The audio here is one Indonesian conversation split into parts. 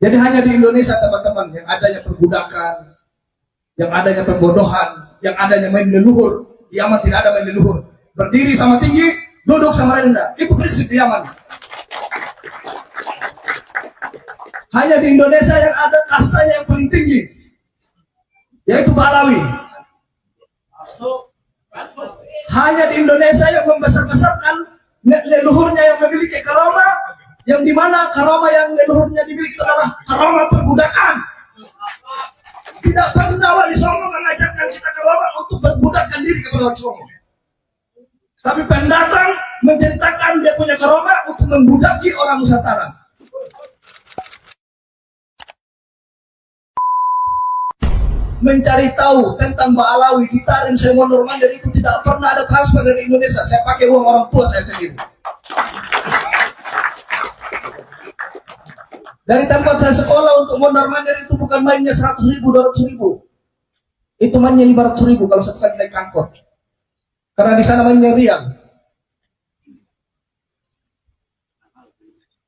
Jadi hanya di Indonesia teman-teman yang adanya perbudakan, yang adanya pembodohan, yang adanya main leluhur. Di Yaman tidak ada main leluhur. Berdiri sama tinggi, duduk sama rendah. Itu prinsip di Yaman. Hanya di Indonesia yang ada kastanya yang paling tinggi, yaitu Balawi. Hanya di Indonesia yang membesar-besarkan leluhurnya yang memiliki karama, yang dimana karama yang leluhurnya dimiliki adalah karama perbudakan. Tidak pernah Wali Songo mengajarkan kita karama untuk berbudakkan diri kepada Wali Songo. Tapi pendatang menceritakan dia punya karama untuk membudaki orang Nusantara. Mencari tahu tentang Ba'alawi di Tarim saya Mondor Mandir itu tidak pernah ada transfer dari Indonesia. Saya pakai uang orang tua saya sendiri. Dari tempat saya sekolah untuk Mondor Mandir itu bukan mainnya 100.000, 200.000. Itu mainnya 500.000 kalau satu kali naik angkot. Karena di sana mainnya rial.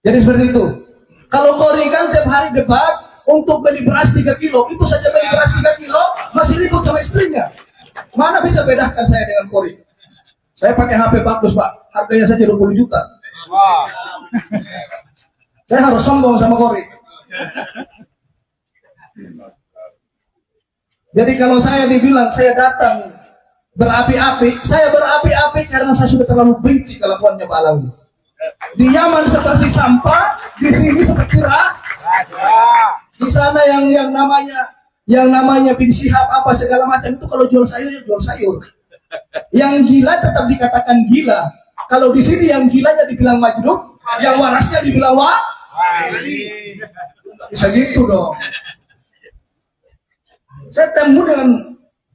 Jadi seperti itu. Kalau Kori kan tiap hari debat untuk beli beras 3 kilo, itu saja beli beras 3 kilo masih ribut sama istrinya. Mana bisa bedakan saya dengan Kori? Saya pakai HP bagus Pak, harganya saja 20 juta. Wow. Saya harus sombong sama Kori. Jadi kalau saya dibilang saya datang berapi-api, saya berapi-api karena saya sudah terlalu benci kelakuannya Ba'alawi. Di Yaman seperti sampah, di sini seperti di sana yang namanya bin Syihab apa segala macam itu kalau jual sayur ya jual sayur. Yang gila tetap dikatakan gila. Kalau di sini yang gilanya dibilang majnun, yang warasnya dibilang bisa gitu dong. Saya temu dengan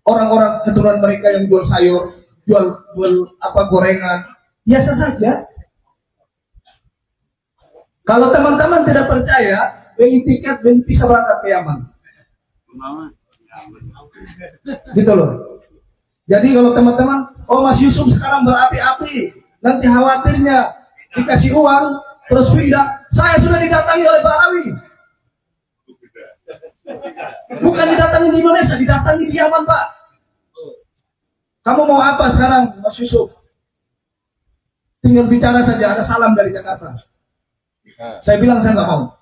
orang-orang keturunan mereka yang jual sayur, jual gorengan, biasa saja. Kalau teman-teman tidak percaya, beli tiket, beli bisa berangkat ke Yaman. Gitu loh. Jadi kalau teman-teman, oh Mas Yusuf sekarang berapi-api, nanti khawatirnya dikasih uang, terus pindah. Saya sudah didatangi oleh Ba'alawi. Bukan didatangi di Indonesia, didatangi di Yaman Pak. Kamu mau apa sekarang Mas Yusuf? Tinggal bicara saja, ada salam dari Jakarta. Saya bilang saya nggak mau.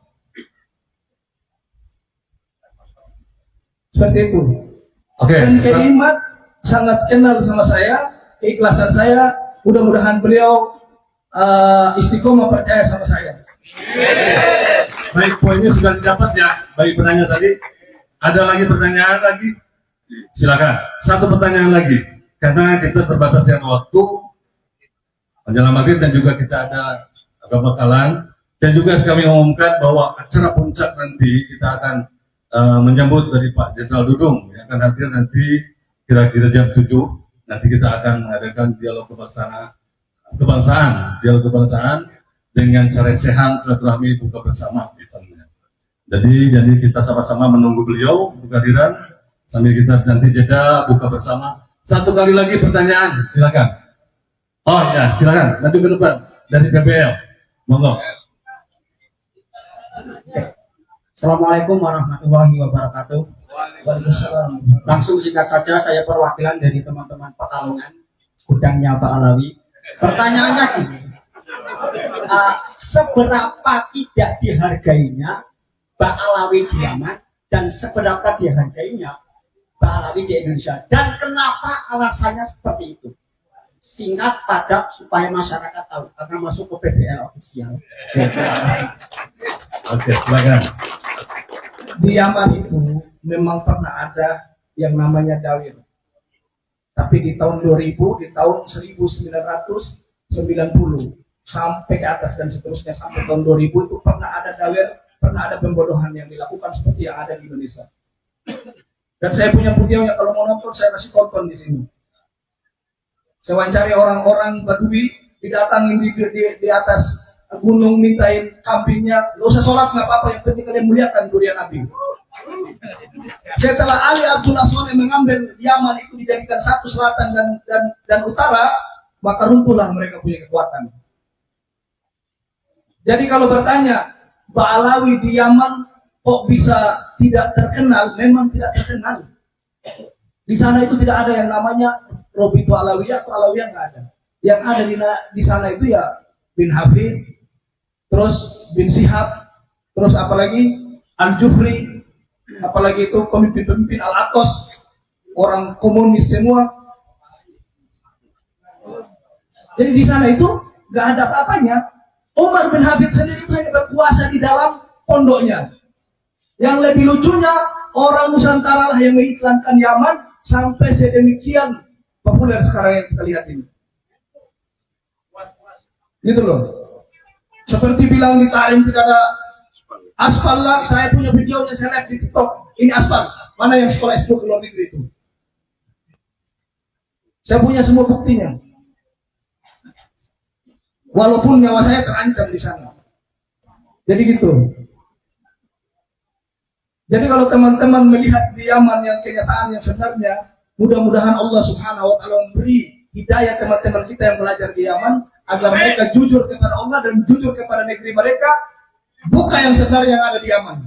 Seperti itu. Oke. Dan Keimat sangat kenal sama saya, keikhlasan saya. Mudah-mudahan beliau istiqomah percaya sama saya. Baik, poinnya sudah didapat ya bagi penanya tadi. Ada lagi pertanyaan lagi? Silakan. Satu pertanyaan lagi, karena kita terbatas dengan waktu menjelang maghrib dan juga kita ada bekalan. Dan juga kami umumkan bahwa acara puncak nanti kita akan menyambut dari Pak Jenderal Dudung yang akan hadir nanti kira-kira jam 7. Nanti kita akan mengadakan dialog kebangsaan dengan saresehan silaturahmi buka bersama misalnya. Jadi kita sama-sama menunggu beliau kehadiran sambil kita nanti jeda buka bersama. Satu kali lagi pertanyaan, silakan. Oh ya, silakan. Nanti ke depan dari PBL. Monggo. Assalamualaikum warahmatullahi wabarakatuh. Waalaikumsalam. Langsung singkat saja, saya perwakilan dari teman-teman Pekalongan, gudangnya Ba'alawi. Pertanyaannya gini, seberapa tidak dihargainya Ba'alawi di Yaman dan seberapa dihargainya Ba'alawi di Indonesia, dan kenapa alasannya seperti itu? Singkat, padat, supaya masyarakat tahu, karena masuk ke PBL ofisial. Oke, silakan. Di Yaman itu memang pernah ada yang namanya dawir. Tapi di tahun 2000, di tahun 1990 sampai ke atas dan seterusnya sampai tahun 2000 itu pernah ada dawir, pernah ada pembodohan yang dilakukan seperti yang ada di Indonesia. Dan saya punya videonya, kalau mau nonton saya kasih tonton di sini. Saya wawancari orang-orang Badui, didatangin di atas gunung mintain kambingnya, nggak usah sholat nggak apa-apa, yang penting kalian muliakan durian Nabi. Setelah Ali Abdullah Soleh mengambil Yaman itu dijadikan satu selatan dan utara, maka runtuhlah mereka punya kekuatan. Jadi kalau bertanya Ba'alawi di Yaman kok bisa tidak terkenal? Memang tidak terkenal. Di sana itu tidak ada yang namanya Robitu Alawiyah atau Alawiyah, nggak ada. Yang ada di sana itu ya bin Hafid, terus bin Sihab, terus apalagi Al-Juhri, apalagi itu pemimpin-pemimpin Al-Atos, orang komunis semua. Jadi di sana itu nggak ada apa-apanya. Umar bin Hafid sendiri itu hanya berkuasa di dalam pondoknya. Yang lebih lucunya, orang Nusantara lah yang mengiklankan Yaman sampai sedemikian populer sekarang yang kita lihat ini. Gitu loh. Seperti bilang di Tarim tidak ada aspal lah. Saya punya videonya, saya lihat di TikTok. Ini aspal. Mana yang sekolah S2 ke luar negeri itu? Saya punya semua buktinya. Walaupun nyawa saya terancam di sana. Jadi gitu. Jadi kalau teman-teman melihat di Yaman yang kenyataan yang sebenarnya, mudah-mudahan Allah Subhanahu wa taala memberi hidayah teman-teman kita yang belajar di Yaman agar mereka jujur kepada Allah dan jujur kepada negeri mereka, buka yang sebenarnya yang ada di Yaman.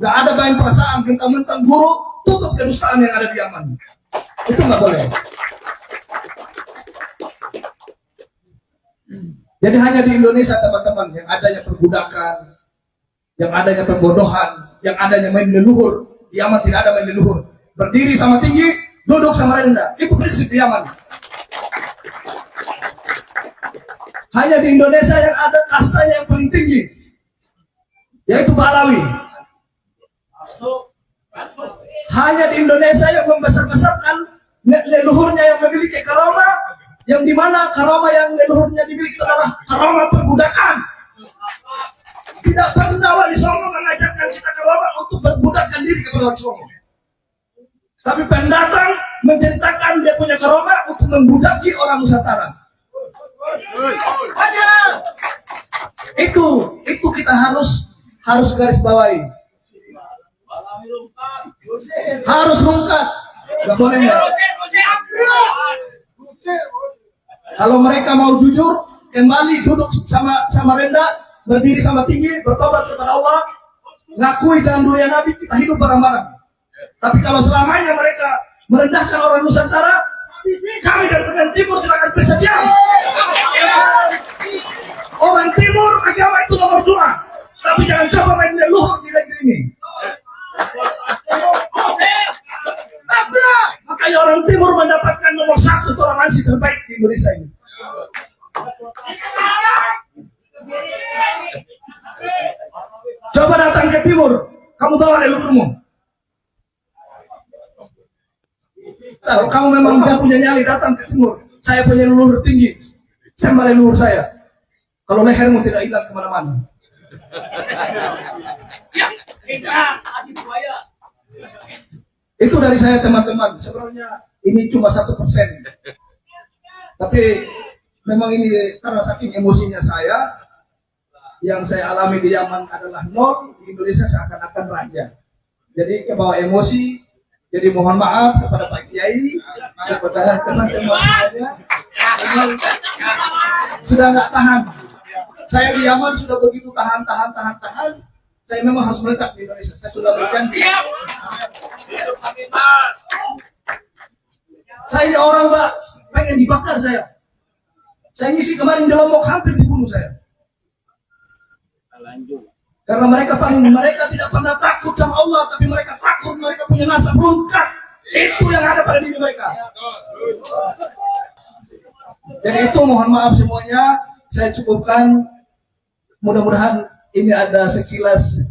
Gak ada main perasaan mentang-mentang guru tutup kedustaan yang ada di Yaman. Itu nggak boleh. Jadi hanya di Indonesia teman-teman yang adanya perbudakan, yang adanya pembodohan, yang adanya main leluhur. Di Yaman tidak ada main leluhur. Berdiri sama tinggi, duduk sama rendah. Itu prinsip di Yaman. Hanya di Indonesia yang ada kastanya yang paling tinggi, yaitu Ba'alawi. Hanya di Indonesia yang membesar-besarkan leluhurnya yang memiliki karamah, yang dimana karamah yang leluhurnya dimiliki adalah karamah perbudakan. Tidak pernah Wali Songo mengajarkan kita karamah untuk berbudakkan diri kepada Wali Songo. Tapi pendatang menceritakan dia punya karamah untuk membudaki orang Nusantara. Itu kita harus garis bawahi. Harus rungkat. Gak boleh nggak? Kalau mereka mau jujur, kembali duduk sama rendah, berdiri sama tinggi, bertobat kepada Allah, ngakui dengan dunia Nabi, kita hidup bareng-bareng. Tapi kalau selamanya mereka merendahkan orang Nusantara, kami dari bagian timur tidak akan bisa diam. Orang timur agama itu nomor 2, tapi jangan coba main leluhur di negeri ini. Makanya orang timur mendapatkan nomor 1 toleransi terbaik di Indonesia ini. Coba datang ke timur, kamu bawa leluhurmu. Kalau kamu memang tidak punya nyali, datang ke timur. Saya punya leluhur tinggi, sembah leluhur saya. Kalau lehermu tidak hilang kemana-mana. Itu dari saya teman-teman. Sebenarnya ini cuma 1%. Tapi memang ini karena saking emosinya saya, yang saya alami di Yaman adalah 0, di Indonesia seakan-akan raja. Jadi kebawa emosi. Jadi mohon maaf kepada Pak Kiai, kepada teman-teman semuanya. Sudah nggak tahan. Saya di Yaman sudah begitu tahan. Saya memang harus melekat di Indonesia. Saya sudah berjanji. Saya ini orang Mbak, pengen dibakar saya. Saya ngisi kemarin di Lombok, hampir dibunuh saya. Karena mereka tidak pernah takut sama Allah, tapi mereka takut, mereka punya nasab rungkat. Itu yang ada pada diri mereka. Jadi itu mohon maaf semuanya, saya cukupkan. Mudah-mudahan ini ada sekilas.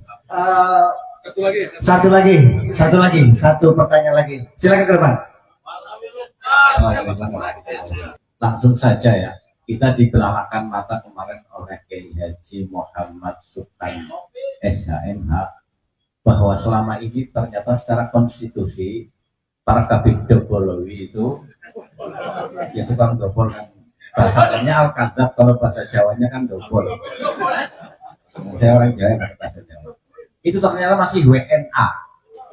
Satu pertanyaan lagi. Silakan ke depan. Langsung saja ya. Kita dibelalakan mata kemarin oleh Kiai Haji Muhammad Sukarno SHMH bahwa selama ini ternyata secara konstitusi para kabin Dobolowi itu ya tukang dobol kan, bahasanya Al-Kadab, kalau bahasa Jawanya kan dobol. Saya orang Jawa yang bahasa Jawa. Itu ternyata masih WNA,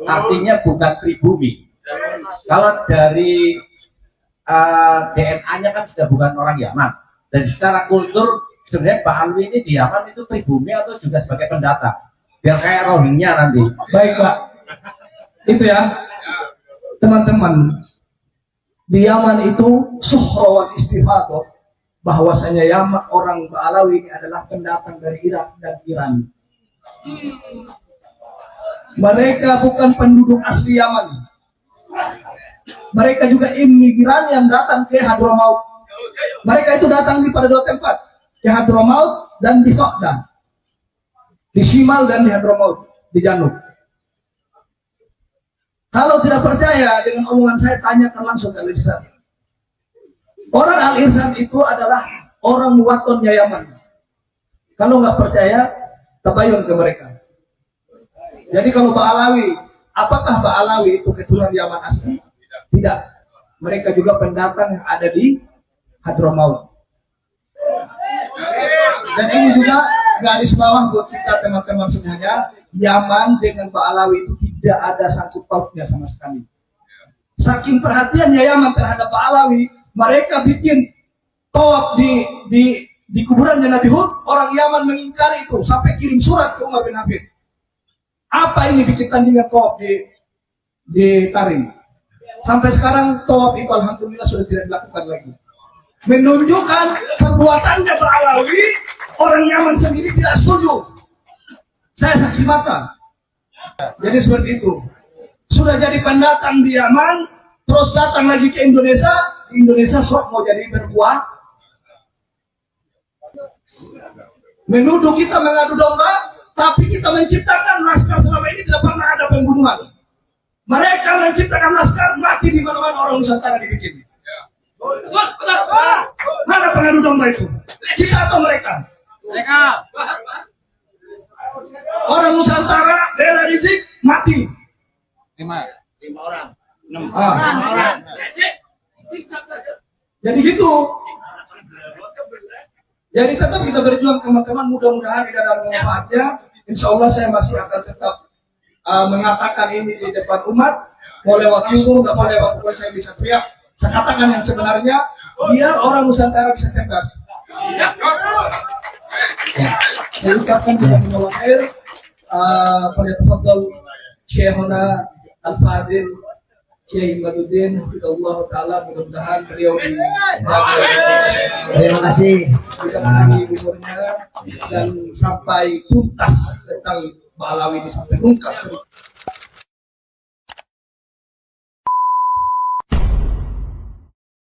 artinya bukan pribumi. Kalau dari DNA-nya kan sudah bukan orang Yaman. Dan secara kultur sebenarnya Pak Alwi ini di Yaman itu pribumi atau juga sebagai pendatang? Biar kayak Rohingya nanti. Baik Pak, itu ya teman-teman, di Yaman itu suhrawan istifadah, bahwasanya Yaman orang Ba'alawi ini adalah pendatang dari Irak dan Iran. Mereka bukan penduduk asli Yaman. Mereka juga imigran yang datang ke Hadramaut. Mereka itu datang pada dua tempat, di Hadramaut dan di Sokdan, di Shimal dan di Hadramaut, di Janub. Kalau tidak percaya dengan omongan saya, tanyakan langsung ke Al-Irsyad. Orang Al-Irsyad itu adalah orang watonnya Yaman. Kalau nggak percaya, tabayun ke mereka. Jadi kalau Ba'alawi, apakah Ba'alawi itu keturunan Yaman asli? Tidak. Mereka juga pendatang yang ada di Hadramaut. Dan ini juga garis bawah buat kita teman-teman semuanya, Yaman dengan Ba'alawi itu tidak ada sangkut pautnya sama sekali. Saking perhatiannya Yaman terhadap Ba'alawi, mereka bikin tawaf di kuburannya Nabi Hud. Orang Yaman mengingkari itu sampai kirim surat ke Umar bin Hafid. Apa ini bikin tandingan tawaf di Tarim? Sampai sekarang tawaf itu alhamdulillah sudah tidak dilakukan lagi. Menunjukkan perbuatannya Ba'alawi, orang Yaman sendiri tidak setuju. Saya saksi mata. Jadi seperti itu. Sudah jadi pendatang di Yaman, terus datang lagi ke Indonesia. Indonesia sok mau jadi berbuah. Menuduh kita mengadu domba, tapi kita menciptakan laskar selama ini tidak pernah ada pembunuhan. Mereka menciptakan laskar, mati di mana-mana orang Nusantara dibikin. Mana pengadu domba itu? Kita atau mereka? Mereka. Orang Nusantara bela Rizik mati. 5 orang. 6 orang. Jadi gitu. Jadi tetap kita berjuang teman-teman, mudah-mudahan tidak ada manfaatnya. Insya Allah saya masih akan tetap mengatakan ini di depan umat. Mau lewat YouTube, nggak mau lewat pokoknya saya bisa teriak. Saya katakan yang sebenarnya, biar orang Nusantara bisa cerdas. Saya ucapkan dengan menolak air. Pada tafadhal Syekhuna Al-Fadil Syekh Imaduddin Hafidhullah Ta'ala, mudah-mudahan beliau Terima kasih. bisa menanggi umurnya dan sampai tuntas tentang Ba'alawi ini, sampai lengkap